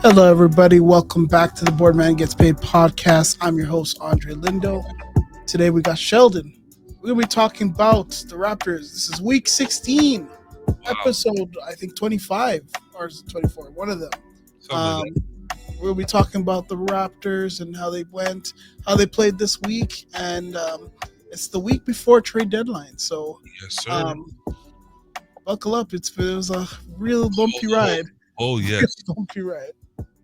Hello, everybody. Welcome back to the Boardman Gets Paid podcast. I'm your host, Andre Lindo. Today we got Sheldon. We're going to be talking about the Raptors. This is week 16, episode, I think, 25, or is it 24? One of them. We'll be talking about the Raptors and how they went, how they played this week, and it's the week before trade deadline. So, yes, sir. Buckle up. It was a real bumpy ride. Oh, yes. Bumpy ride.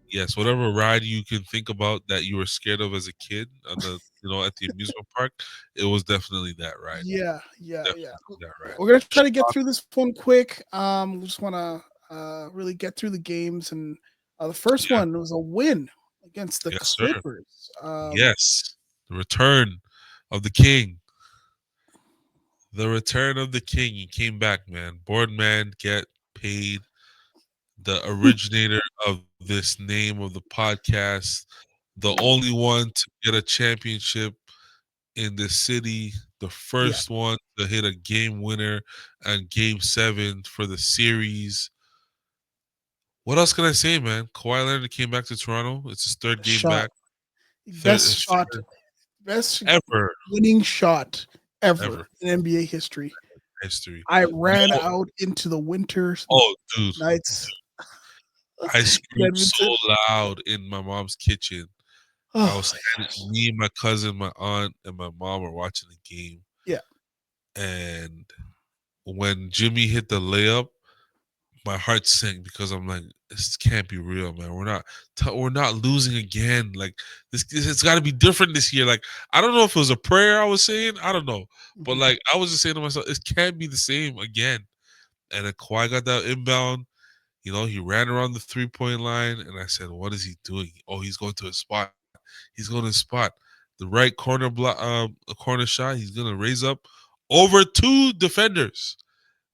Yes, whatever ride you can think about that you were scared of as a kid on the at the amusement park, it was definitely that ride. Yeah. That ride. We're gonna try to get through this one quick. We just want to really get through the games, and the first one was a win against the Clippers. Yes, the return of the king. The return of the king. He came back, man. Boardman get paid. The originator of this name of the podcast, the only one to get a championship in this city, the first one to hit a game winner and game 7 for the series. What else can I say, man? Kawhi Leonard came back to Toronto. It's his third game back. Best ever winning shot ever in NBA history. I ran out into the winter nights. I screamed so loud in my mom's kitchen. Me, my cousin, my aunt, and my mom were watching the game. Yeah. And when Jimmy hit the layup, my heart sank because I'm like, this can't be real, man. We're not losing again. Like this it's got to be different this year. Like I don't know if it was a prayer I was saying. I don't know, but like I was just saying to myself, it can't be the same again. And then Kawhi got that inbound. He ran around the 3-point line, and I said, what is he doing? Oh, he's going to a spot. He's going to a spot. The right corner corner shot. He's going to raise up over 2 defenders.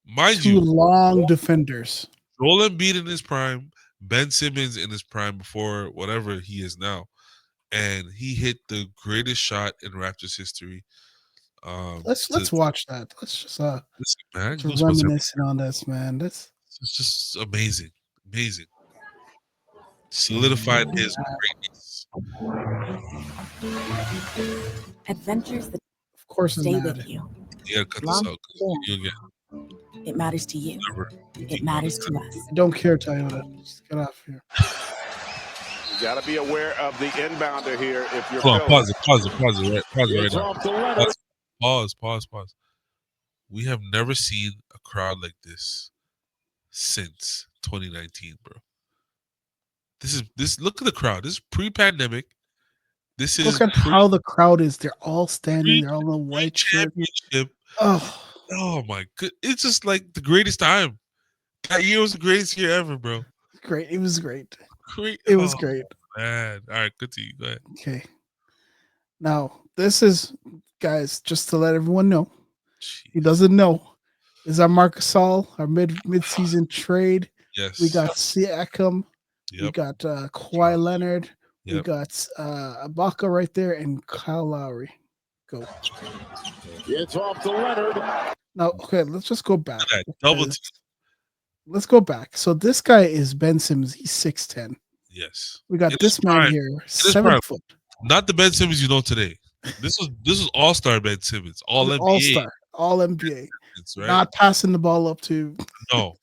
Mind you, 2 long defenders. Joel Embiid in his prime, Ben Simmons in his prime before whatever he is now. And he hit the greatest shot in Raptors history. Let's watch that. Let's just reminiscing on this, man. It's just amazing. Amazing. Solidified his greatness. Adventures that of course stay with you. You gotta cut this out. It matters to you. It matters to us. I don't care, Toyota. Just get off here. You gotta be aware of the inbounder here if you're pause it right now. Pause. We have never seen a crowd like this since 2019, bro. This look at the crowd. This is pre-pandemic. Look at how the crowd is. They're all standing. They're all in the white championship. Oh my god! It's just like the greatest time. That year was the greatest year ever, bro. Great. It was great. It was great. Man, all right, good to you. Go ahead. Okay. Now this is, guys, just to let everyone know. He doesn't know. Is our Marc Gasol, our mid-season trade. Yes. We got Siakam. Yep. We got Kawhi Leonard. Yep. We got Ibaka right there and Kyle Lowry. Go. It's off to Leonard. Now, okay, let's just go back. Double team. Let's go back. So this guy is Ben Simmons. He's 6'10". Yes. We got this man here, 7 foot. Not the Ben Simmons you know today. This was all-star Ben Simmons. All NBA. All-star. All NBA. Right? Not passing the ball up to no,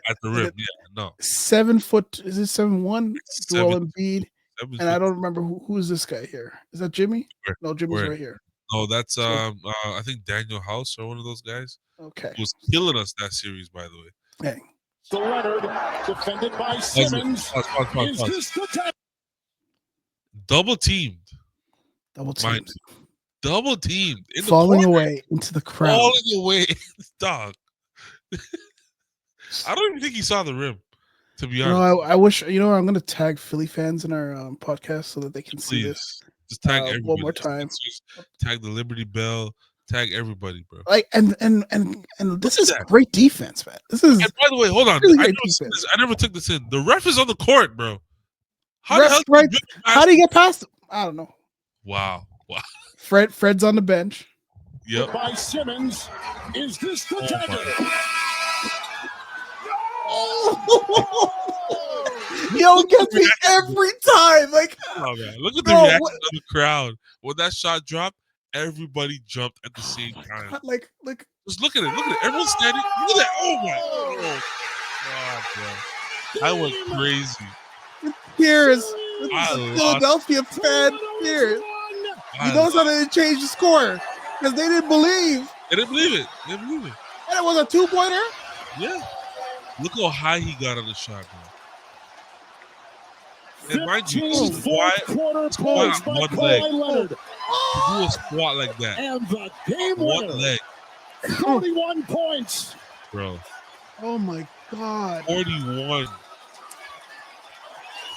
at the rim. Yeah, no. 7 foot. Is it 7'1"? Joel Embiid. And I don't remember who is this guy here. Is that Jimmy? No, Jimmy's right here. No, that's I think Daniel House or one of those guys. Okay. Who was killing us that series, by the way. Dang. So Leonard, defended by Simmons. Double teamed. Double teamed. Falling away into the crowd. Falling away, dog. I don't even think he saw the rim, to be honest. No, I wish, I'm going to tag Philly fans in our podcast so that they can see this. Just tag everybody. One more time. Tag the Liberty Bell. Tag everybody, bro. Like and this is great defense, man. This is. And by the way, hold on. Really I never took this in. The ref is on the court, bro. How do you get past him? I don't know. Wow. Fred's on the bench. Yep. By Simmons, is this the dagger? Yo, gets me every time. Like, oh, man. Look at the bro, reaction what- of the crowd when that shot dropped. Everybody jumped at the same time. God, like, Just look at it. Look at it. Everyone's standing. Look at that. Oh my God, bro! I went crazy. tears. I The lost. Philadelphia fan tears. I You notice how lost. they didn't change the score because they didn't believe. They didn't believe it. They didn't believe it. And it was a 2-pointer. Yeah. Look how high he got on the shot, bro. And mind you, this is Kawhi on one leg. To do a squat like that. And the game One winner, leg, 41 points. bro. Oh my God. 41.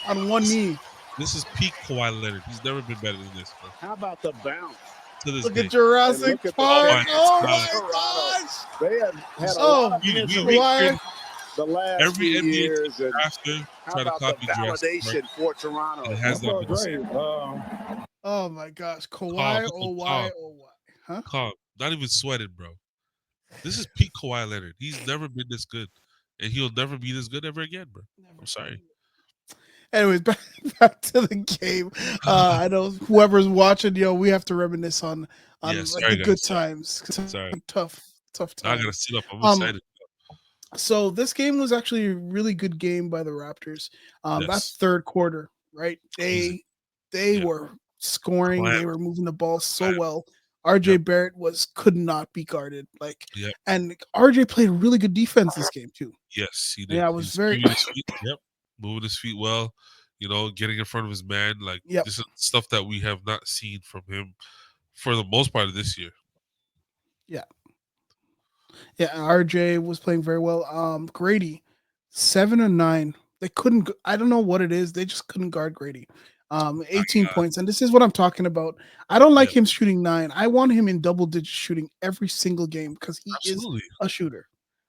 On one knee. This is peak Kawhi Leonard. He's never been better than this, bro. How about the bounce? To this Look day. at Jurassic Look at the Park. Kawhi. Oh Kawhi. my gosh. They had a Oh, lot of we Kawhi. the last every few NBA years. And after how try to about copy the Jurassic Park. validation for Toronto? And it has not been the same. Oh my gosh. Kawhi. Calm, Oh why? calm. Oh why? Huh? Calm. Not even sweating, bro. This is peak Kawhi Leonard. He's never been this good. And he'll never be this good ever again, bro. I'm sorry. Anyways, back to the game. I know whoever's watching, we have to reminisce on Yeah, like sorry, the good guys. times. Sorry. Tough Now I times. gotta sit up. I'm Um, excited. So this game was actually a really good game by the Raptors. That Yes. third quarter, right? They Yeah. were scoring, Clamped. they were moving the ball so Clamped. well. RJ Yep. Barrett could not be guarded. Like, Yep. and RJ played really good defense this game too. Yes, he did. Yeah, I was He's very moving his feet. Yep. Moving his feet well. Getting in front of his man. Like, Yep. this is stuff that we have not seen from him for the most part of this year. Yeah, RJ was playing very well. Grady, 7 and 9. They couldn't. I don't know what it is. They just couldn't guard Grady. 18 points, and this is what I'm talking about. I don't like him shooting 9. I want him in double-digit shooting every single game because he Absolutely. is a shooter.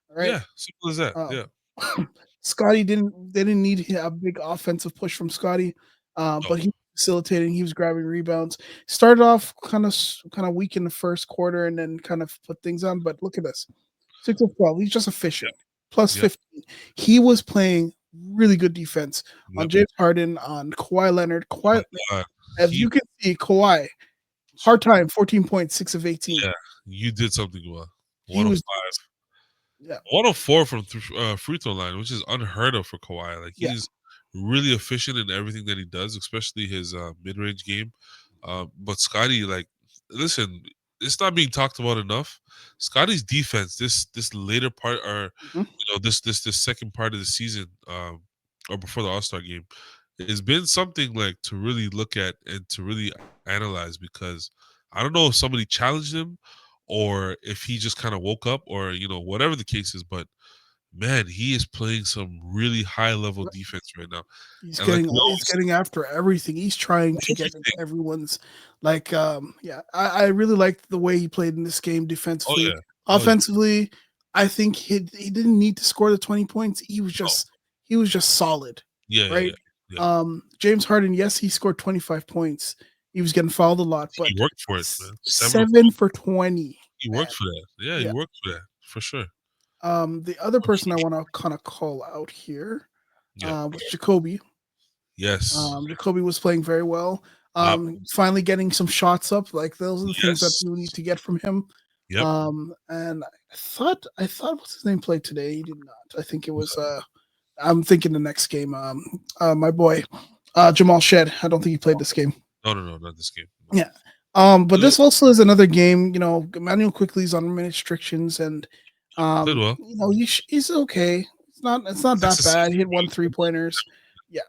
Right? Yeah, simple as that. Yeah. Scotty they didn't need a big offensive push from Scotty, but he was facilitating. He was grabbing rebounds. Started off kind of weak in the first quarter, and then kind of put things on. But look at this, 6 of 12. He's just efficient. Plus 15. He was playing really good defense on James Harden, on Kawhi Leonard. As you can see, Kawhi, hard time, 14 points, 6 of 18. Yeah, you did something well. He 1 of was- 5. Yeah. 1 of 4 from free throw line, which is unheard of for Kawhi. Like, Yeah. he's really efficient in everything that he does, especially his mid-range game. But Scotty, like, listen, it's not being talked about enough. Scotty's defense, this later part, or this second part of the season, or before the All-Star game, has been something like to really look at and to really analyze, because I don't know if somebody challenged him or if he just kind of woke up, or whatever the case is, but man, he is playing some really high level defense right now. He's And getting after everything. He's trying to get into everyone's I really liked the way he played in this game defensively. Offensively, I think he didn't need to score the 20 points. He was just solid. Right? Yeah. James Harden, yes, he scored 25 points. He was getting fouled a lot, but he worked for it, man. 7 for 20. He worked for that. Yeah, he worked for that for sure. The other person I want to kind of call out here was Jacoby. Yes. Jacoby was playing very well. Finally getting some shots up. Like, those are the things that you need to get from him. Yep. And I thought what's his name played today. He did not. I think it was I'm thinking the next game. My boy, Jamal Shead. I don't think he played this game. No, not this game. Yeah. But this also is another game. Emmanuel Quickly's on minute restrictions, and Did well. he's okay. It's not that bad. He hit 1 3-pointers. Yeah.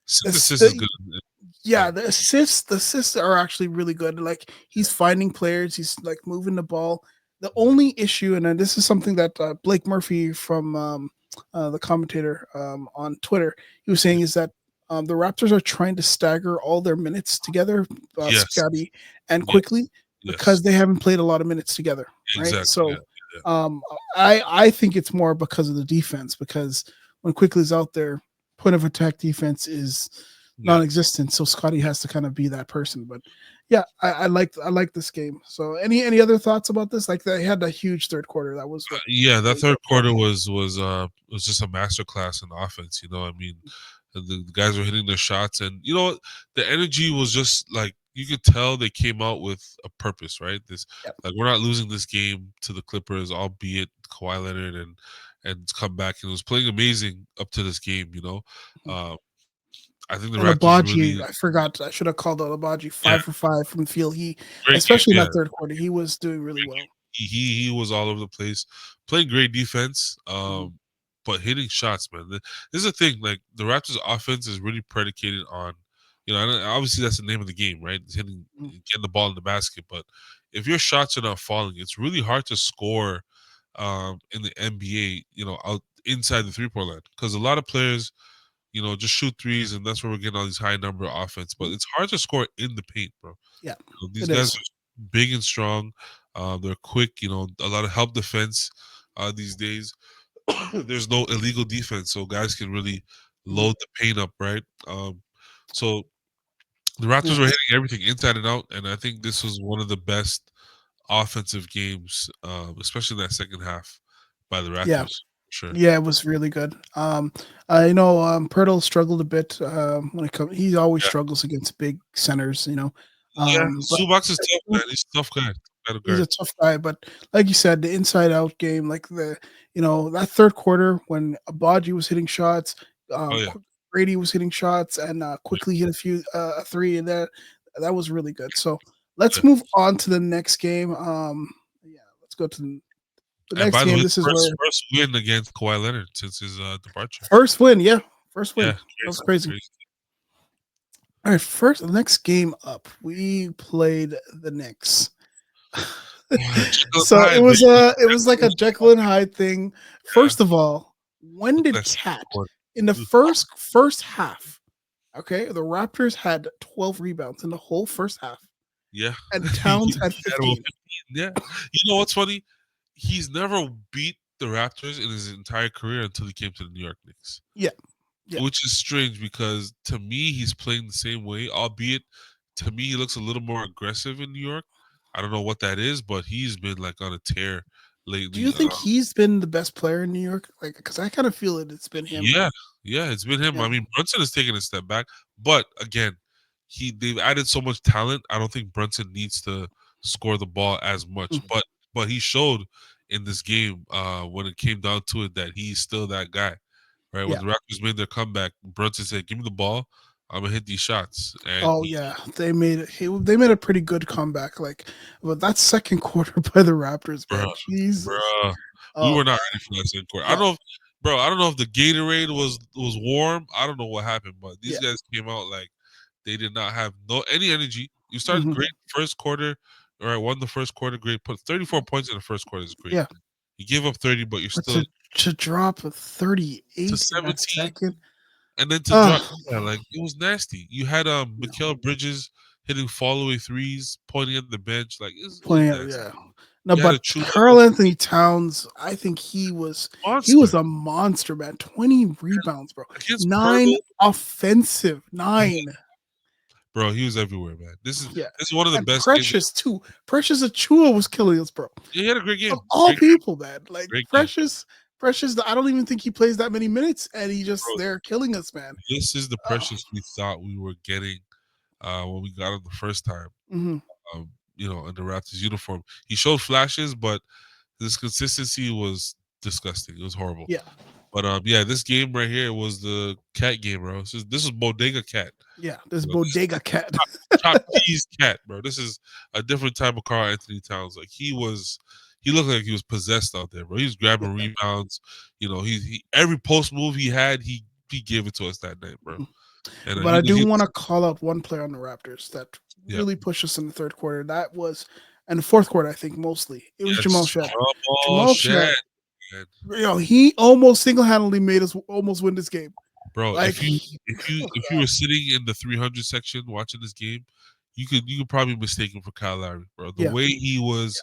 Assists is good. Yeah, the assists are actually really good. Like, he's finding players. He's like moving the ball. The only issue, and this is something that Blake Murphy from the commentator on Twitter, he was saying, is that the Raptors are trying to stagger all their minutes together, Scotty and Quickly, because they haven't played a lot of minutes together. Right? Exactly. So I think it's more because of the defense, because when Quickly's out there, point of attack defense is non-existent. So Scotty has to kind of be that person. But yeah, I like this game. So any other thoughts about this? Like they had a huge third quarter. That was what. Yeah, that third quarter was just a masterclass in offense. You know, I mean, the guys were hitting their shots, and you know, the energy was just like you could tell they came out with a purpose, right? This Yep. like we're not losing this game to the Clippers, albeit Kawhi Leonard and come back and was playing amazing up to this game. You know, uh, I think the And Raptors Abaji, really I forgot. I should have called out Abaji 5 for 5 from the field. He, great game. especially in Yeah, that third quarter, he was doing really well. he was all over the place, playing great defense, Mhm. but hitting shots, man. This is the thing. Like the Raptors' offense is really predicated on, you know, and obviously that's the name of the game, right? It's hitting, Mhm. getting the ball in the basket. But if your shots are not falling, it's really hard to score in the NBA. You know, out inside the 3-point line because a lot of players, you know, just shoot threes, and that's where we're getting all these high number offense. But it's hard to score in the paint, bro. Yeah, You know, these it guys is. are big and strong. They're quick. You know, a lot of help defense these days. There's no illegal defense, so guys can really Mhm. load the paint up, right? So the Raptors Yeah, were hitting everything inside and out, and I think this was one of the best offensive games, especially in that second half by the yeah, Raptors. Sure. yeah. It was really good. I know Pirtle struggled a bit when it comes. He always Yeah. struggles against big centers, you know. Yeah. But Zubac is tough, man. He's a tough guy. Got a he's guard. a tough guy, but like you said, the inside out game, like that third quarter when Abaji was hitting shots, Oh yeah. Brady was hitting shots, and quickly hit a three, and that was really good. So let's Yeah. move on to the next game. Yeah, let's go to the And next by the game. way, This is where first win against Kawhi Leonard since his departure. first win, yeah, first win. Yeah, That was crazy. crazy. All right, the next game up, we played the Knicks. So Jekyll and Hyde, it was like a Jekyll and Hyde thing. yeah. First of all, when Look at did that Cat score. in the Oof. first half? Okay, the Raptors had 12 rebounds in the whole first half, Yeah. and Towns had He had about 15. 15. Yeah. You know what's funny? He's never beat the Raptors in his entire career until he came to the New York Knicks. Yeah, yeah. Which is strange because to me he's playing the same way, albeit to me he looks a little more aggressive in New York. I don't know what that is, but he's been like on a tear Do you lately. think he's been the best player in New York? Like, because I kind of feel it's been him. Yeah, yeah, it's been him. Yeah. I mean, Brunson has taken a step back, but again, they've added so much talent. I don't think Brunson needs to score the ball as much. Mhm. But he showed in this game when it came down to it that he's still that guy, right? When Yeah. the Raptors made their comeback, Brunson said, "Give me the ball, I'm gonna hit these shots." And Oh yeah, they made a pretty good comeback. Like, but that second quarter by the Raptors, man, bruh, Jesus. bruh, we Oh were not man, ready for that second quarter. I don't no, know, bro. I don't know if the Gatorade was warm. I don't know what happened, but these yeah, guys came out like they did not have any energy. You started hmm great first quarter, all right, won the first quarter, great. Put 34 points in the first quarter is great. yeah. You give up 30, but you're But still to drop a to 38 in that 17, second, and then to drop, oh, yeah, like it was nasty. You had yeah, Mikal Bridges hitting fall away threes, pointing at the bench, like it was playing out, nasty. yeah. No, You had a but true Karl Anthony Towns, I think he monster was a monster, man. 20 rebounds, bro. against 9 Pirtle. offensive, 9. Bro, he was everywhere, man. Yeah, This is one of the and best games. Precious too. Precious Achua was killing us, bro. Yeah, he had a great Of game. all Great game. people, man. Like Great game. Precious. I don't even think he plays that many minutes, and he just Bro, they're killing us, man. this is the Oh, Precious we thought we were getting when we got him the first time. mhm. You know, in the Raptors uniform. He showed flashes, but his consistency was disgusting. It was horrible. Yeah, But yeah, this game right here was the cat game, bro. This is Bodega Cat. yeah. This You know, this bodega cat. is Chop Cheese Cat, bro. This is a different type of Karl Anthony Towns. Like he looked like he was possessed out there, bro. He was grabbing rebounds. You know, he every post move he had, he gave it to us that night, bro. And But I do want to call out one player on the Raptors that yeah. really pushed us in the third quarter. That was, and the fourth quarter, I think mostly it was Yes, Jamal Shead. Jamal Shead, man. You know, he almost single-handedly made us almost win this game. Bro, Like, if you were sitting in the 300 section watching this game, you could probably mistake him for Kyle Lowry, bro. The Yeah. way he was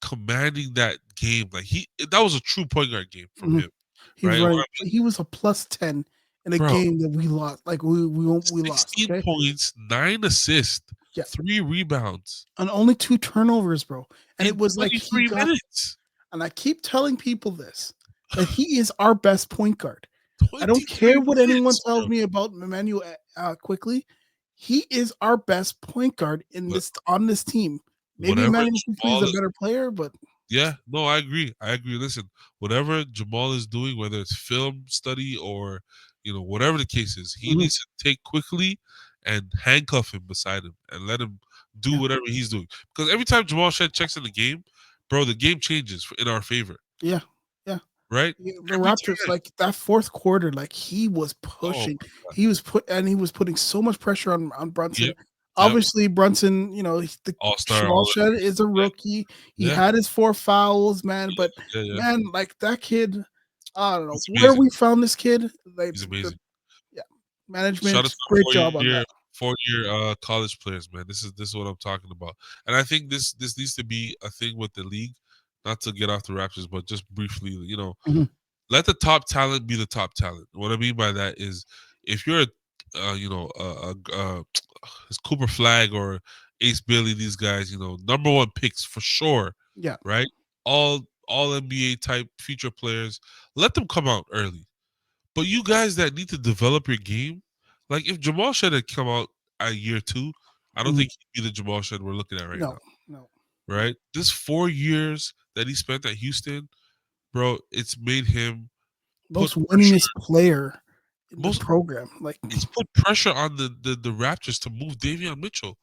commanding that game, like that was a true point guard game from him. he was Right? running. He was a +10 in a Bro, game that we lost. Like we lost. 16 Okay, points, 9 assists, Yeah. 3 rebounds and only 2 turnovers, bro. And in it was like he 23 got. minutes. And I keep telling people this that he is our best point guard. I don't 23 care what anyone minutes, tells bro. me about Emmanuel quickly. He is our best point guard But on this team. Maybe whatever Emmanuel quickly is Jamal a better player, but Yeah, no, I agree. I agree. Listen, whatever Jamal is doing, whether it's film study or whatever the case is, he Mhm. needs to take quickly and handcuff him beside him and let him do Yeah. whatever he's doing. Because every time Jamal Shead checks in the game, bro, the game changes in our favor, yeah, yeah. right? The Every Raptors, time. like that fourth quarter, like he was Oh pushing. my god. He was putting so much pressure on Brunson. Yep. Yep. Obviously, Brunson, the All star. Jamal All Shead is a rookie. He yeah. had his 4 fouls, man. But Yeah. Yeah. man, like that kid, I don't know He's where amazing. we found this kid. Like He's amazing. yeah, Shout management, out to great the job on that. 4 year college players, man. This is what I'm talking about. And I think this needs to be a thing with the league, not to get off the Raptors, but just briefly, Mhm. let the top talent be the top talent. What I mean by that is if you're it's Cooper Flag or Ace Bailey, these guys, number one picks for sure, Yeah, right? All NBA type future players, let them come out early. But you guys that need to develop your game, like if Jamal Shead had come out at year 2, I don't Mhm. think he'd be the Jamal Shead we're looking at right no, now, no, right? This 4 years that he spent at Houston, bro, it's made him put most pressure. winningest player in the Most program. Like It's put pressure on the Raptors to move Davion Mitchell,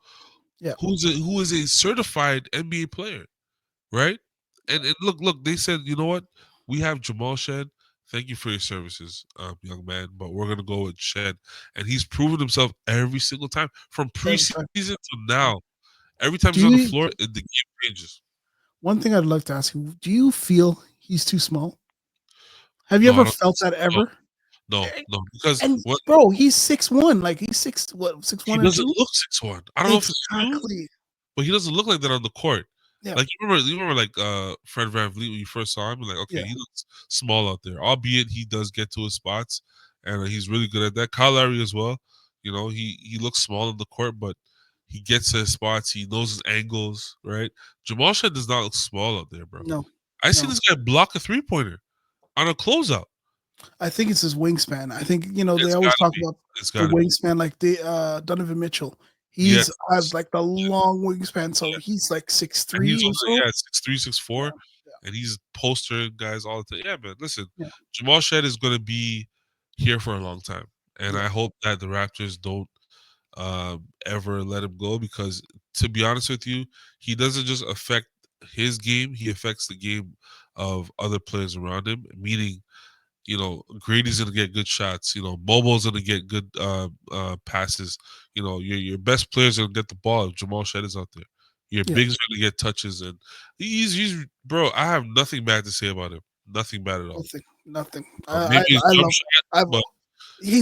yeah, who is a certified NBA player, right? And look, they said, you know what? We have Jamal Shead. Thank you for your services, young man. But we're gonna go with Shead, and he's proven himself every single time from every preseason time. to now. Every time Do he's on the you? floor, the game changes. One thing I'd like to ask you: do you feel he's too small? Have you No, I ever don't. felt that No, ever? no, because And what bro, he's 6'1", like he's 6'1" he and doesn't 2? look 6'1". I don't know if it's true, Exactly. but he doesn't look like that on the court. Yeah, Like you remember like Fred VanVleet when you first saw him, you're like, okay, yeah, he looks small out there. Albeit he does get to his spots, and he's really good at that. Kyle Lowry as well. He looks small on the court, but he gets to his spots. He knows his angles, right? Jamal Shead does not look small out there, bro. no, I see no. this guy block a 3-pointer on a closeout. I think it's his wingspan. I think they It's always gotta talk be. about It's the gotta be. wingspan, like the Donovan Mitchell. Yes. He's has like the long wingspan, so Yeah. he's like six And he's three or only so. 6'3", 6'4", Yeah, and he's postering guys all the time. Yeah, man. Listen, yeah, Jamal Shead is gonna be here for a long time, and yeah, I hope that the Raptors don't ever let him go because, to be honest with you, he doesn't just affect his game; he affects the game of other players around him. Meaning, Grady's gonna get good shots. Mobile's gonna get good passes. Your best players gonna get the ball if Jamal Shead is out there. Your yeah. bigs gonna get touches, and he's bro. I have nothing bad to say about him. Nothing bad at all. Nothing, nothing. Maybe his I jump love. shot, I but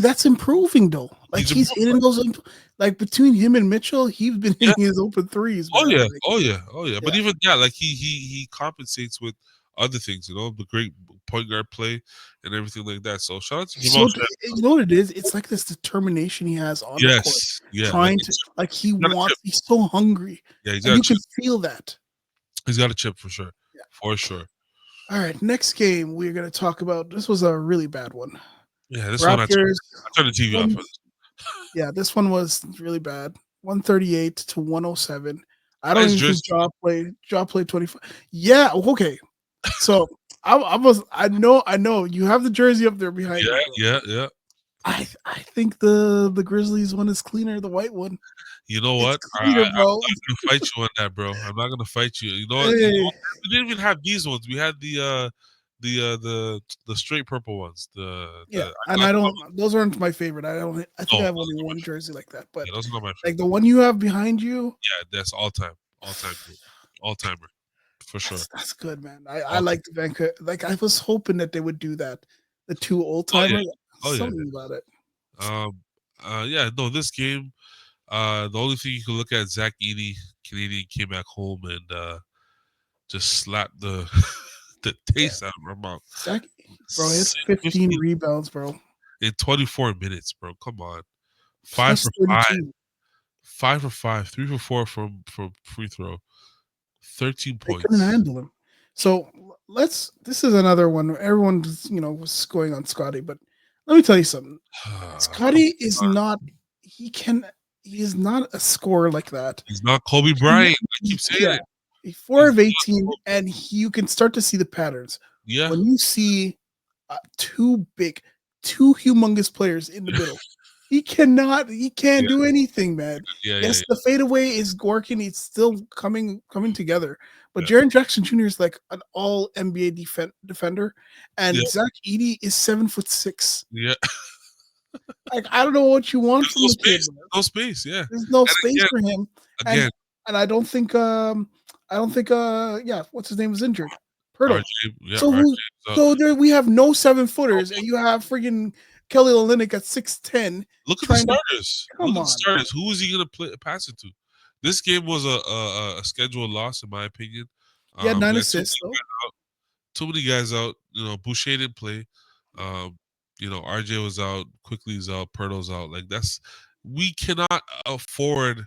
that's improving though. Like he's he's improving. hitting those, like between him and Mitchell, he's been Yeah. hitting his open threes, Oh man. yeah. Like, Oh yeah. Oh yeah. But yeah. even that, like he compensates with other things. The great point guard play and everything like that. So shout out to Jamal So Shead. you know what it is? It's like this determination he has on the court, Yes. Yeah. trying to like he He's got a chip. wants. He's so hungry, Yeah, he's and got a you can chip. feel that. He's got a chip for sure. Yeah. For sure. All right, next game we're gonna talk about. This was a really bad one. Yeah, this one I Raptors. turned the TV off. One, yeah, this one was really bad. 138 to 107. I don't Nice even think jersey. Jaw played 25. Yeah, okay. So I know you have the jersey up there behind you, bro. Yeah. I think the Grizzlies one is cleaner, the white one. You know It's what? cleaner, I'm bro. not gonna fight you on that, bro. I'm not gonna fight you. You know what? Hey, We didn't even have these ones. We had the straight purple ones. yeah, and I don't. Those aren't my favorite. I don't. I think No, I have only one jersey like that. But those are not my like favorite. the one you have behind you, Yeah, that's all time, all timer, for sure. that's good, man. I All time. like the Vancouver. Like I was hoping that they would do that. The two old Oh yeah, timers. oh yeah. Something about it. Yeah. No, this game. The only thing you can look at, Zach Edey, Canadian, came back home and just slapped the Yeah. taste out of her mouth. Bro, he had 15 rebounds, bro. in 24 minutes, bro. Come on. 5 Plus for 5. 32. 5 for 5. 3 for 4 from free throw. 13 They couldn't points. handle him. So this is another one where everyone's, was going on Scotty, but let me tell you something. Scotty is not, he is not a scorer like that. He's not Kobe Bryant. I keep saying it. He's 4 of He's 18, and you can start to see the patterns. Yeah. When you see two humongous players in the middle, he can't do anything, man. Yes, the fadeaway is working. It's still coming together. But Jaren Jackson Jr. is like an all NBA defender, and Zach Edey is 7'6". Yeah. Like, I don't know what you want from the kid. No space, yeah. There's no space for him. Again. And I don't think what's his name was injured. Pirtle. So we have no 7-footers, and you have freaking Kelly Olynyk at 6'10". Look at the starters. Look at the starters. Who is he gonna pass it to? This game was a scheduled loss, in my opinion. He had 9 assists, though. Too many guys out. Boucher didn't play. RJ was out. Quickly's out. Pirtle's out. Like, we cannot afford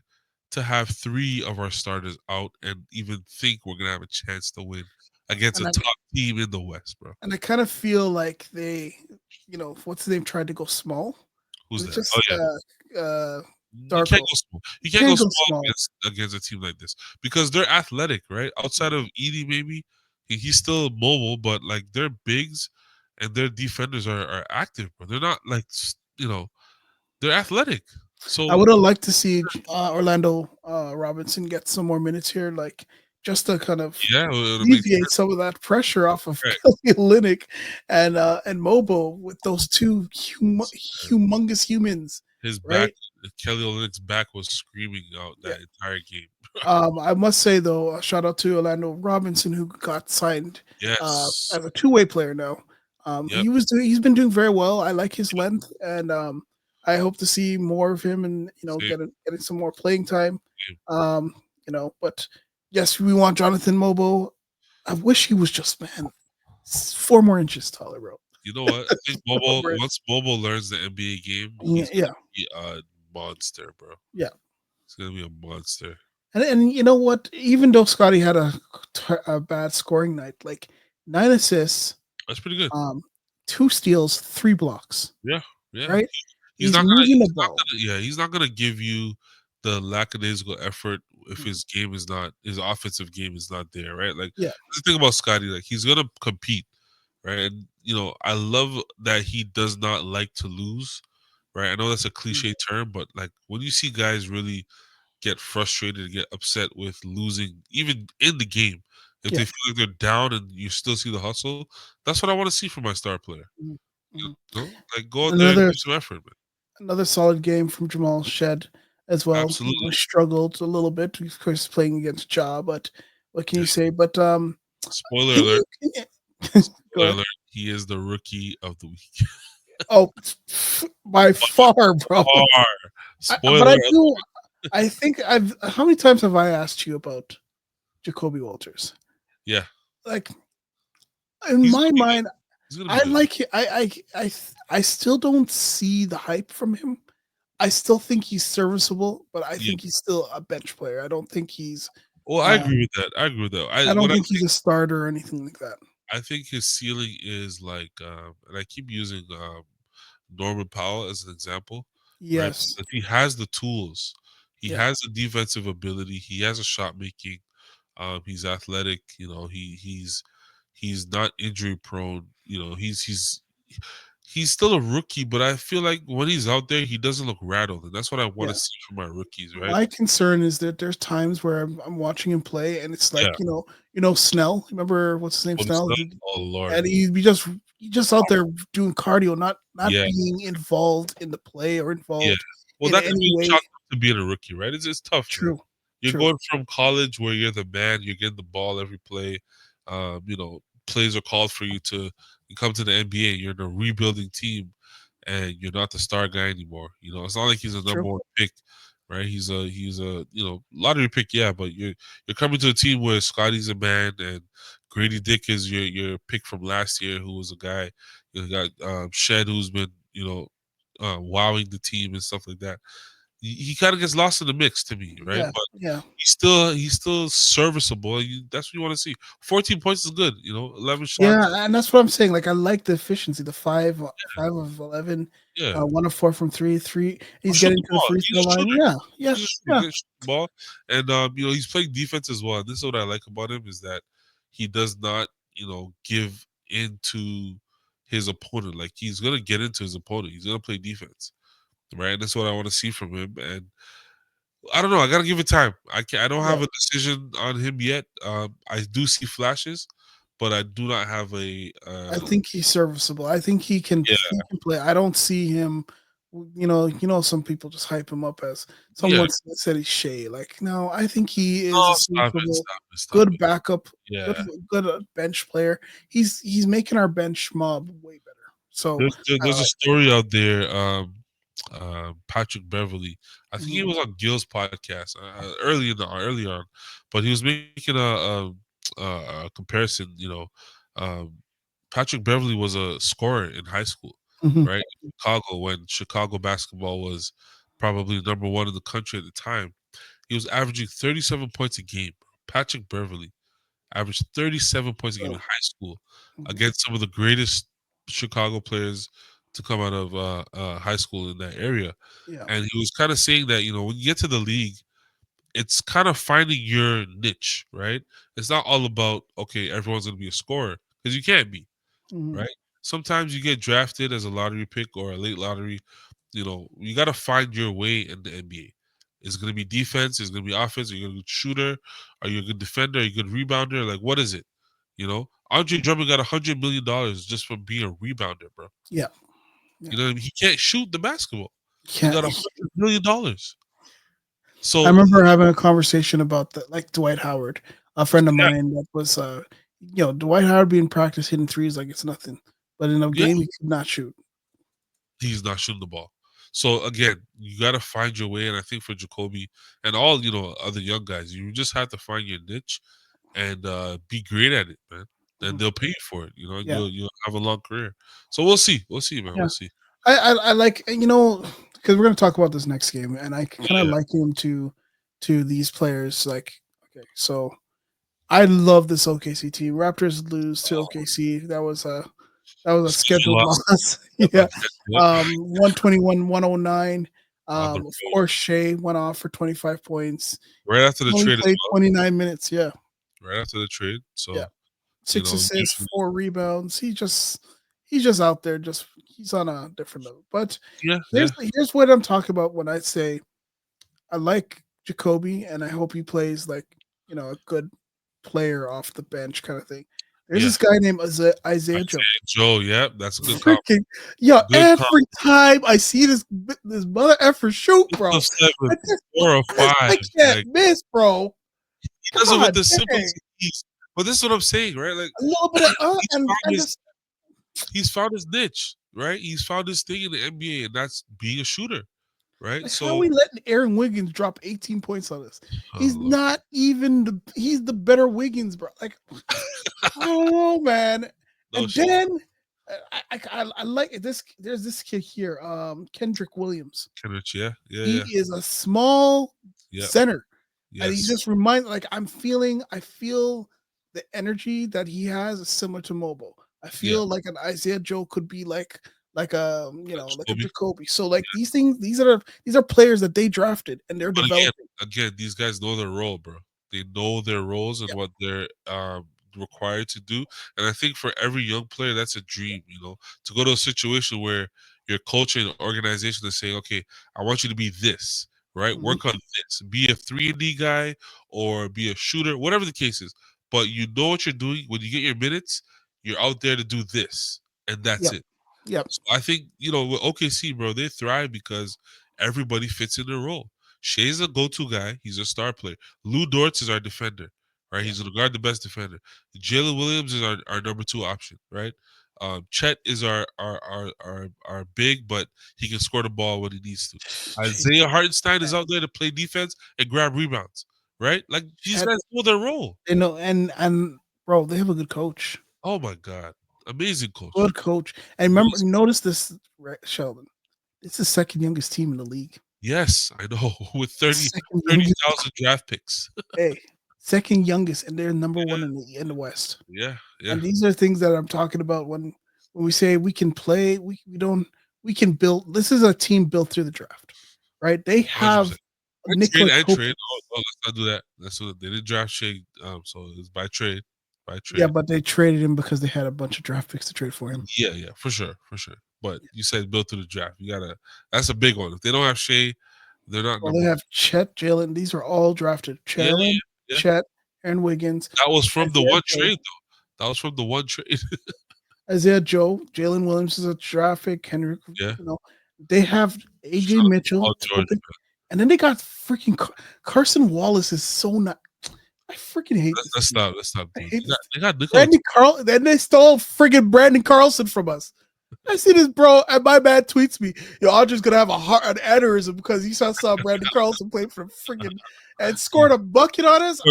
to have 3 of our starters out and even think we're gonna have a chance to win against a top team in the West, bro. And I kind of feel like they, what's his name, tried to go small. Who's that? Just, you can't go small. You can't go small against a team like this because they're athletic, right? Outside of Edey, maybe he's still mobile, but like their bigs and their defenders are active, bro. They're not like they're athletic. So I would have liked to see Orlando Robinson get some more minutes here, like just to kind of alleviate some of that pressure off of Kelly Olynyk and Mobo with those two humongous humans. His back, Kelly Olynyk's back was screaming out that entire game. I must say though, a shout out to Orlando Robinson who got signed as a two-way player now. He's been doing very well. I like his length, and I hope to see more of him and getting some more playing time. But yes, we want Jonathan Mobo. I wish he was just 4 more inches taller, bro. You know what? I think once Mobo learns the NBA game, he's gonna be a monster, bro. Yeah, he's gonna be a monster. And you know what? Even though Scotty had a bad scoring night, like 9 assists, that's pretty good. 2 steals, 3 blocks. Yeah. Right. He's not gonna give you the lackadaisical effort if his offensive game is not there, right? Like, the thing about Scotty, like he's gonna compete, right? And I love that he does not like to lose, right? I know that's a cliche term, but like when you see guys really get frustrated and get upset with losing, even in the game, if they feel like they're down and you still see the hustle, that's what I want to see from my star player. Like, go out there and give some effort, man. Another solid game from Jamal Shead as well. Absolutely. He struggled a little bit, of course, playing against Ja, but what can you say? But spoiler alert. Spoiler alert, he is the rookie of the week. Oh, by far, bro. I think how many times have I asked you about Jacoby Walters? Yeah. Like, in my mind, I like it. I still don't see the hype from him. I still think he's serviceable, but I think he's still a bench player. I don't think he's. Well, I agree with that. I don't think he's a starter or anything like that. I think his ceiling is like, and I keep using Norman Powell as an example. Yes, right? He has the tools. He has the defensive ability. He has a shot making. He's athletic. He's not injury prone. He's still a rookie, but I feel like when he's out there, he doesn't look rattled, and that's what I want to see from my rookies. Right. My concern is that there's times where I'm watching him play, and it's like Snell. Remember what's his name? Snell. Oh Lord. And he'd be just out there doing cardio, not being involved in the play or involved. Yeah. Well, that's to being a rookie, right? It's tough. True. Man. You're going from college where you're the man, you're getting the ball every play. Plays are called for you to come to the NBA. You're in a rebuilding team, and you're not the star guy anymore. It's not like he's a number 1 pick, right? He's a lottery pick, but you're coming to a team where Scotty's a man and Grady Dick is your pick from last year, who was a guy. You got Shed, who's been wowing the team and stuff like that. He kind of gets lost in the mix to me, right? Yeah, But yeah. he's still serviceable. That's what you want to see. 14 points is good. 11 shots. Yeah, and that's what I'm saying. Like I like the efficiency, the 5 of 11, Yeah. 1 of 4 from three. He's Shoot getting the to the ball. free He's throw a line. shooter. Yeah, yeah, He's a shooter. yeah. He can shoot the ball, and he's playing defense as well. And this is what I like about him is that he does not, give into his opponent. Like he's gonna get into his opponent. He's gonna play defense, right? And that's what I want to see from him. And I don't know. I gotta give it time. I don't have Yeah. a decision on him yet. I do see flashes, but I do not have a. I think he's serviceable. I think he can Yeah, play. I don't see him. Some people just hype him up as yeah. someone said he's Shea. Like, no, I think he is Oh, a stop it! serviceable, Stop it! Stop good it! backup, good Yeah. good bench player. He's making our bench mob way better. So I There's a like. story out there. Patrick Beverly, I think he Mhm. was on Gil's podcast early on, but he was making a comparison. Patrick Beverly was a scorer in high school, Mhm. right? In Chicago, when Chicago basketball was probably number one in the country at the time, he was averaging 37 points a game. Patrick Beverly averaged 37 points a game in So, high school mhm. against some of the greatest Chicago players to come out of high school in that area. Yeah. And he was kind of saying that, when you get to the league, it's kind of finding your niche, right? It's not all about, okay, everyone's going to be a scorer because you can't be, Mhm. right? Sometimes you get drafted as a lottery pick or a late lottery. You got to find your way in the NBA. It's going to be defense. It's going to be offense. Are you a good shooter? Are you a good defender? Are you a good rebounder? Like, what is it? Andre Drummond got $100 million just from being a rebounder, bro. Yeah. Yeah. You know what I mean? He can't shoot the basketball. He Yeah. got $100 million. I So remember having a conversation about that, like Dwight Howard, a friend of yeah, mine that was, Dwight Howard being practice hitting threes like it's nothing, but in a yeah, game he could not shoot. he's not shooting the ball. So again, you got to find your way, and I think for Jacoby and all other young guys, you just have to find your niche and be great at it, man. And Mhm. they'll pay you for it. And Yeah, you'll have a long career. So we'll see. We'll see, man. yeah. We'll see. I like because we're gonna talk about this next game, and I kind of Yeah. like him to these players. Like, okay, so I love this OKC team. Raptors lose to OKC. That was a Stupid scheduled loss. loss. Yeah. Yep. Yep. 121, 109. On the Of road. course, Shea went off for 25 points. Right after the Only trade as played well. 29 minutes. Yeah. Right after the trade. Yeah. So, 6 assists, usually 4 rebounds. He's just out there. He's on a different level. But yeah, here's yeah. here's what I'm talking about when I say I like Jacoby and I hope he plays like, a good player off the bench kind of thing. There's Yeah. this guy named Isaiah Joe. Joe, yeah, that's a good comp. Freaking yo! Good comp. Every time I see this mother effer shoot, bro, Six of I 7, just, 4 or 5. I can't Like, miss, bro. he does it with God the simplest dang. ease. But this is what I'm saying, right? Like A little bit of he's and found his just he's found his niche, right? He's found his thing in the NBA, and that's being a shooter, right? like how So, we letting Aaron Wiggins drop 18 points on us. oh, He's Lord. not even he's the better Wiggins, bro. Like I don't know, man. No And shit. then I like this. There's this kid here, Kendrick Williams. Kenrich, yeah, yeah, He yeah, is a small yeah. center. And he Yes. just like I feel the energy that he has is similar to Mobile. I Yeah. feel like an Isaiah Joe could be like like a Jacoby. Jacoby. So like these are players that they drafted and they're But developing. again, these guys know their role, bro. They know their roles and Yeah. what they're required to do. And I think for every young player, that's a dream, to go to a situation where your culture and organization is saying, okay, I want you to be this, right? Mhm. Work on this. Be a 3-and-D guy or be a shooter, whatever the case is. But you know what you're doing. When you get your minutes, you're out there to do this. And that's Yep. it. Yep. So I think, with OKC, bro, they thrive because everybody fits in their role. Shea's a go-to guy. He's a star player. Lou Dortz is our defender, right? Yeah. He's going to guard the best defender. Jalen Williams is our number 2 option, right? Chet is our big, but he can score the ball when he needs to. Isaiah Hartenstein is out there to play defense and grab rebounds, right? Like these Chet, guys know their role. and bro, they have a good coach. Oh my God. Amazing coach. Good coach. And remember, notice this, right, Sheldon. It's the second youngest team in the league. Yes, I know. With 30,000 draft picks. Hey, second youngest, and they're number one in the West. Yeah. And these are things that I'm talking about when we say we can play, we can build. This is a team built through the draft, right? They have 100%. I trade. Oh, let's not do that. They didn't draft Shea, so it's by trade. Yeah, but they traded him because they had a bunch of draft picks to trade for him. Yeah, for sure. But you said built through the draft. That's a big one. If they don't have Shea, they're not. Well, they have Chet, Jalen. These are all drafted. Jalen, Chet, Aaron Wiggins. That was from the one trade, though. That was from the one trade. Isaiah Joe, Jalen Williams is a draft pick. Henry, they have AJ Mitchell, and then they got freaking Carson Wallace is so not. I freaking hate this. Let's stop. They got Brandon Carl. Then they stole freaking Brandon Carlson from us. I see this, bro, and my man tweets me, "Yo, Andre's gonna have an aneurysm because he saw Brandon Carlson play for freaking and scored a bucket on us."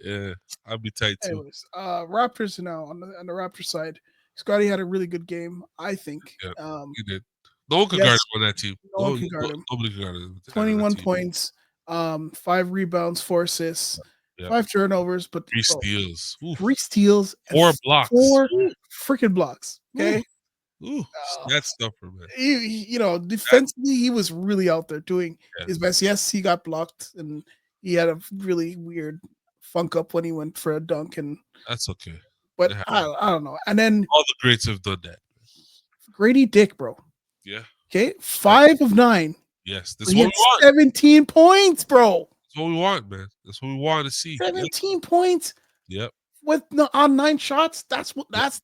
Yeah, I'd be tight too. Anyways, Raptors now on the Raptors side. Scotty had a really good game, I think. Yeah, he did. No one could guard him on that team. No one could guard him. Nobody could guard him. 21 points, 5 rebounds, 4 assists, 5 turnovers, but 3 steals. 3 steals, 4 blocks. 4 freaking blocks. Okay. Ooh, that stuffer, man. Defensively, he was really out there doing his best. Yes, he got blocked, and he had a really weird funk up when he went for a dunk, and that's okay. But I don't know. And then all the greats have done that. Grady Dick, bro. Yeah. Okay, 5 of 9. Yes, this is what we want. 17 points, bro. That's what we want, man. That's what we want to see. 17 points. Yep. On 9 shots. That's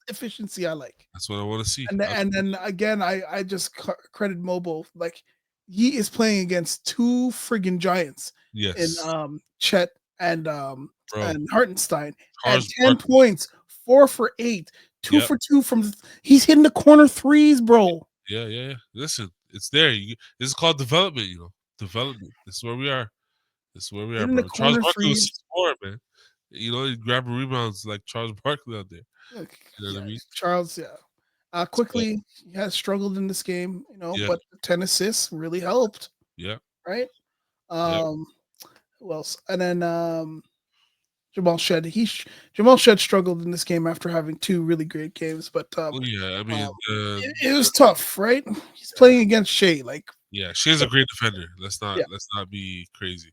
efficiency I like. That's what I want to see. And then again, I just credit Mobile. Like, he is playing against 2 friggin' giants. Yes. In Chet and Hartenstein. And 10 points, 4 for 8, 2 for 2 from. He's hitting the corner threes, bro. Yeah. Listen, it's there. This is called development. Development. This is where we are. Bro. Charles Barkley was scoring, man. He grab rebounds like Charles Barkley out there. You know what I mean? Charles, quickly he has struggled in this game, but 10 assists really helped. Yeah. Right. Who else? And then Jamal Shead. Jamal Shead struggled in this game after having 2 really great games, but it was tough, right? He's playing against Shea, Shea's a great defender. Let's not be crazy.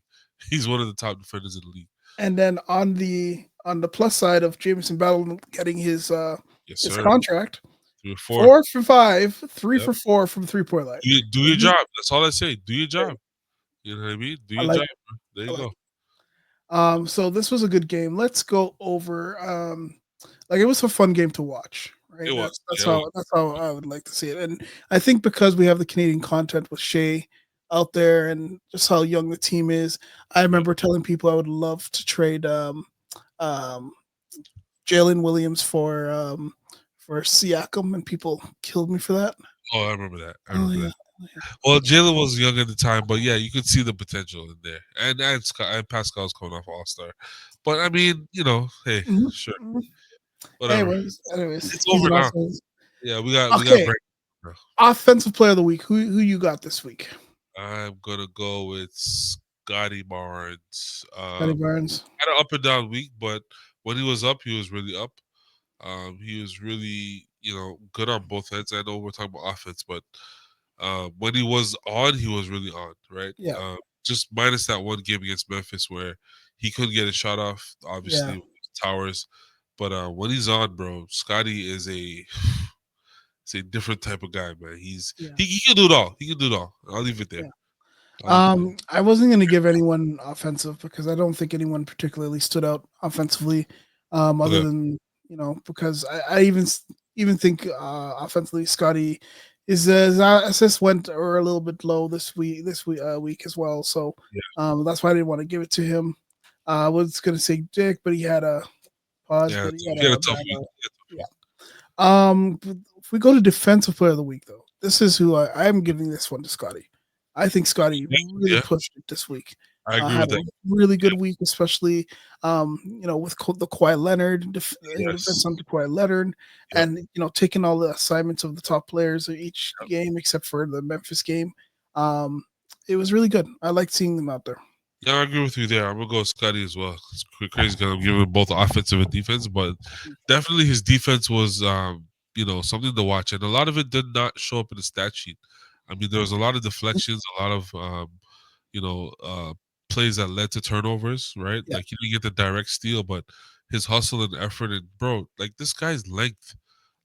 He's one of the top defenders in the league. And then on the plus side of Jamison Battle getting his contract, 4 for 5, 3 for 4 from 3-point line. Do your job. That's all I say. Do your job. You know what I mean? Do your job. There you go. So this was a good game. Let's go over. It was a fun game to watch. Right? It was. That's how I would like to see it. And I think because we have the Canadian content with Shea out there and just how young the team is, I remember telling people I would love to trade Jalen Williams for Siakam, and people killed me for that. Oh, I remember that. That. Well, Jalen was young at the time, but you could see the potential in there. And Pascal's coming off All-Star. But I mean, hey, sure. Whatever. Anyways, it's over now. Yeah, we got break. Offensive player of the week. Who you got this week? I'm gonna go with Scotty Barnes. Scotty Barnes had an up and down week, but when he was up, he was really up. He was really, good on both ends. I know we're talking about offense, but when he was on, he was really on, right? Yeah. Just minus that one game against Memphis where he couldn't get a shot off, obviously, with Towers. But when he's on, bro, Scotty is it's a different type of guy, man. He can do it all. I'll leave it there. I wasn't going to give anyone offensive because I don't think anyone particularly stood out offensively, other than because I even think offensively Scotty his assists were a little bit low this week as well. So that's why I didn't want to give it to him. I was going to say Dick, but he had a pause. Yeah, but he had a tough week. If we go to defensive player of the week, though, this is who I'm giving this one to Scotty. I think Scotty really pushed it this week. I agree had with a that. really good week, especially with the Kawhi Leonard defense on Kawhi Leonard, Yep. and taking all the assignments of the top players of each game except for the Memphis game. It was really good. I liked seeing them out there. Yeah, I agree with you there. I'm gonna go with Scotty as well. It's crazy because I'm giving him both offensive and defense, but definitely his defense was, something to watch, and a lot of it did not show up in the stat sheet. I mean, there was a lot of deflections, a lot of, you know, uh, plays that led to turnovers, right? Yeah. Like he didn't get the direct steal, but his hustle and effort, and bro, like this guy's length.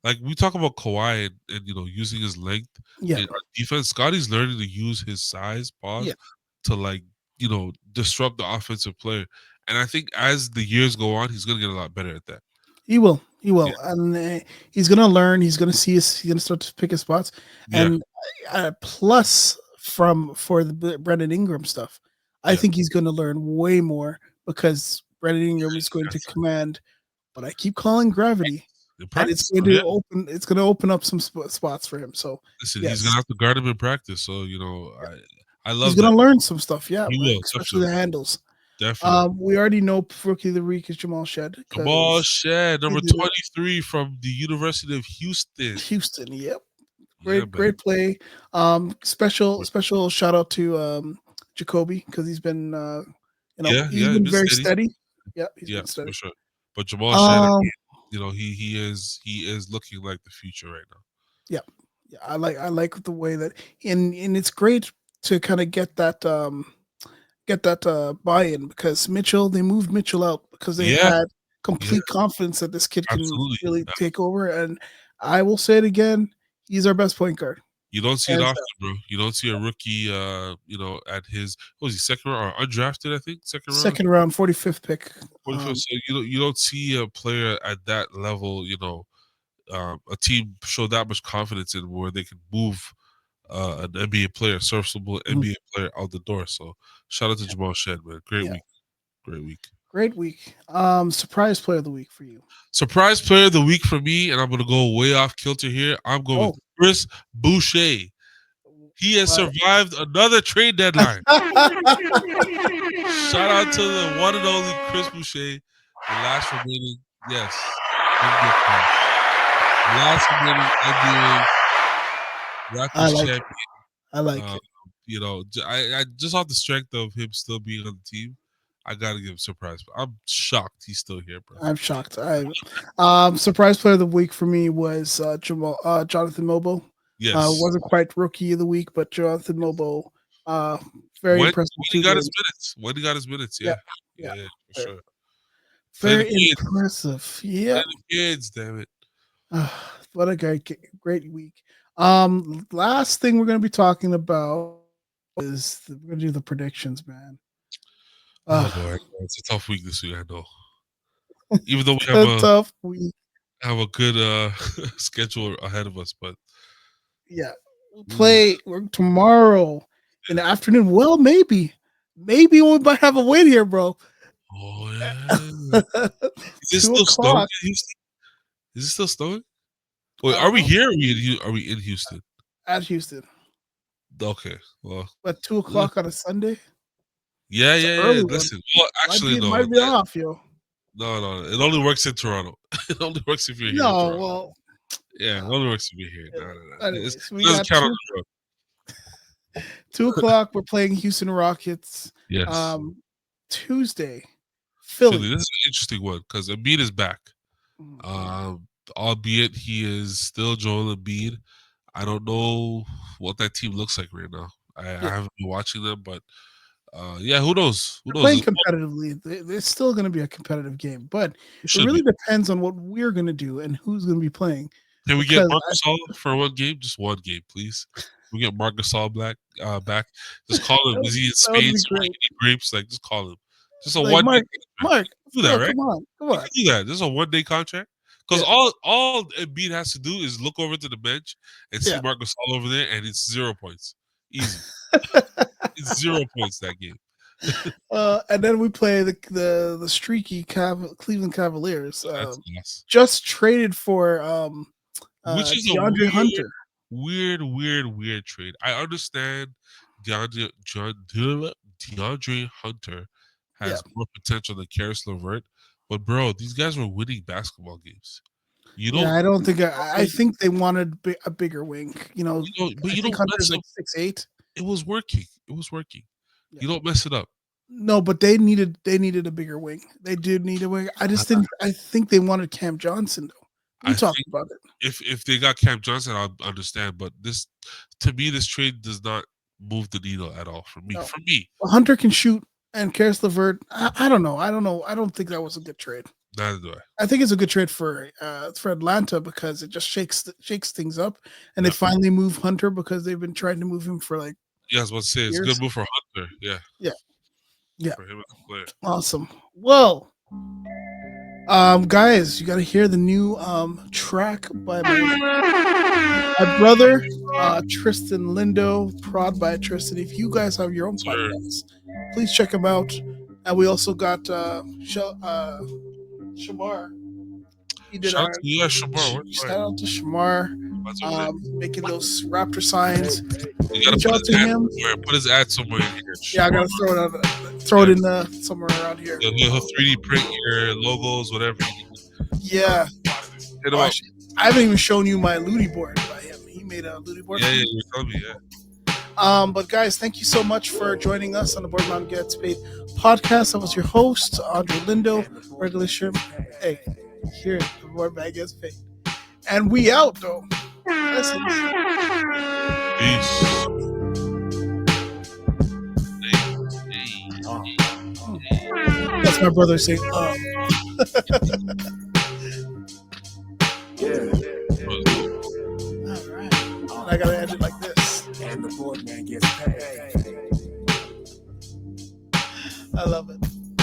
Like we talk about Kawhi and using his length Yeah, in our defense. Scotty's learning to use his size, yeah, to like disrupt the offensive player. And I think as the years go on, he's gonna get a lot better at that. he will. He Yeah, will, and he's gonna learn. He's gonna see. He's gonna start to pick his spots. yeah, And plus, for the Brandon Ingram stuff, I yeah. think he's gonna learn way more because Brandon Ingram is going to command what I keep calling gravity, In and it's practice, going yeah. to open. It's going to open up some spots for him. So Listen, yes, he's gonna have to guard him in practice. So I he's love going that. to learn some stuff. Yeah, He will especially the handles. definitely. We already know rookie of the week is Jamal Shead. Jamal Shead, number he's in 23 from the University of Houston. Houston. Yep. Yeah, man. Great play. Special shout out to Jacoby because he's been he's been very steady. Yeah, he's Yeah, been steady. for sure. But Jamal Shead, Um, he is looking like the future right now. yeah, I like the way that and it's great to kind of get that buy-in because they moved Mitchell out because they Yeah, had complete confidence that this kid can absolutely. really take over. And I will say it again, he's our best point guard. You don't see it Hands often, bro. You don't see a rookie, at his what was he, second round or undrafted? I think second round. Second round, 45th pick. 45th. So you don't see a player at that level. A team show that much confidence in where they can move an NBA player, serviceable NBA player out the door. So shout out to Jamal Shead, man. Great week. Great week. Great week. Surprise player of the week for you. Surprise player of the week for me, and I'm gonna go way off kilter here. I'm going with Chris Boucher. He has survived another trade deadline. Shout out to the one and only Chris Boucher, the last remaining, yes, last remaining NBA Raptors champion. I like it. I just off the strength of him still being on the team, I gotta give him a surprise. I'm shocked he's still here, bro. I'm shocked. Surprise player of the week for me was Jonathan Mobo. Yes, wasn't quite rookie of the week, but Jonathan Mobo, very impressive. When he got his minutes, yeah, for sure. Very impressive. Yeah, kids, damn it. What a great week. Last thing we're going to be talking about is we're going to do the predictions, man. Oh boy, it's a tough week this week. I know. Even though we have a tough week, have a good schedule ahead of us, but yeah, we'll play tomorrow in the afternoon. Well, maybe we might have a win here, bro. Oh yeah. Is it still snowing? Is it still snowing? Wait, are we here? Or are we in Houston? At Houston. Okay, well, but 2:00 on a Sunday. Yeah. Listen, well, actually, no. Might be off, yo. No. It only works in Toronto. It only works if you're here. No, well. Yeah, it only works if you're here. No. Anyways, it doesn't count on the road. 2:00. We're playing Houston Rockets. Yes. Tuesday, Philly. This is an interesting one because Embiid is back. Albeit he is still Joel Embiid. I don't know what that team looks like right now. I haven't been watching them, but who knows? They're playing competitively. It's still going to be a competitive game, but it really depends on what we're going to do and who's going to be playing. Can we get Marc Gasol for one game? Just one game, please. We get Marc Gasol back. Just call him. Is he in Spain? Grapes? Like, just call him. Just a one. Mark, do that, right? Come on. Do that. This is a 1-day contract. Because all Embiid has to do is look over to the bench and see Marc Gasol over there, and it's 0 points. Easy. It's 0 points that game. And then we play the streaky Cleveland Cavaliers. Yes. Just traded for which is DeAndre Hunter. Weird trade. I understand DeAndre DeAndre Hunter has more potential than Karis LeVert. But bro, these guys were winning basketball games. You don't. I don't think. I think they wanted a bigger wing. but I you think don't Hunter's mess like up. 6'8". It was working. Yeah. You don't mess it up. No, but they needed a bigger wing. They did need a wing. I just didn't. I think they wanted Cam Johnson though. We talked about it. If they got Cam Johnson, I'll understand. But this trade does not move the needle at all for me. No. For me, Well, Hunter can shoot, and Karis LeVert. I don't know. I don't think that was a good trade. Neither do I think it's a good trade for Atlanta because it just shakes things up, and they finally move Hunter because they've been trying to move him for like. Yeah, I was about to say it's a good move for Hunter. Yeah. Yeah. For him as a player. Awesome. Well, guys, you got to hear the new track by my brother, Tristan Lindo, prod by Tristan. If you guys have your own podcasts, please check them out. And we also got Shamar. He did Shamar. Shout out to Shamar, making those Raptor signs. You gotta Reach out to him. Put his ad somewhere in here. Yeah, I gotta throw it in somewhere around here. He'll 3D print your logos, whatever you need. Yeah. Hit him up. I haven't even shown you my Looty board by him. He made a Looty board. Yeah, you told me, yeah. But guys, thank you so much for joining us on the Boardman Gets Paid podcast. I was your host, Andre Lindo, regular shrimp. Hey, here the Boardman Gets Paid. And we out though. Listen. Peace. That's my brother saying, Yeah. All right. And I gotta end it like this. And the board man gets paid. I love it.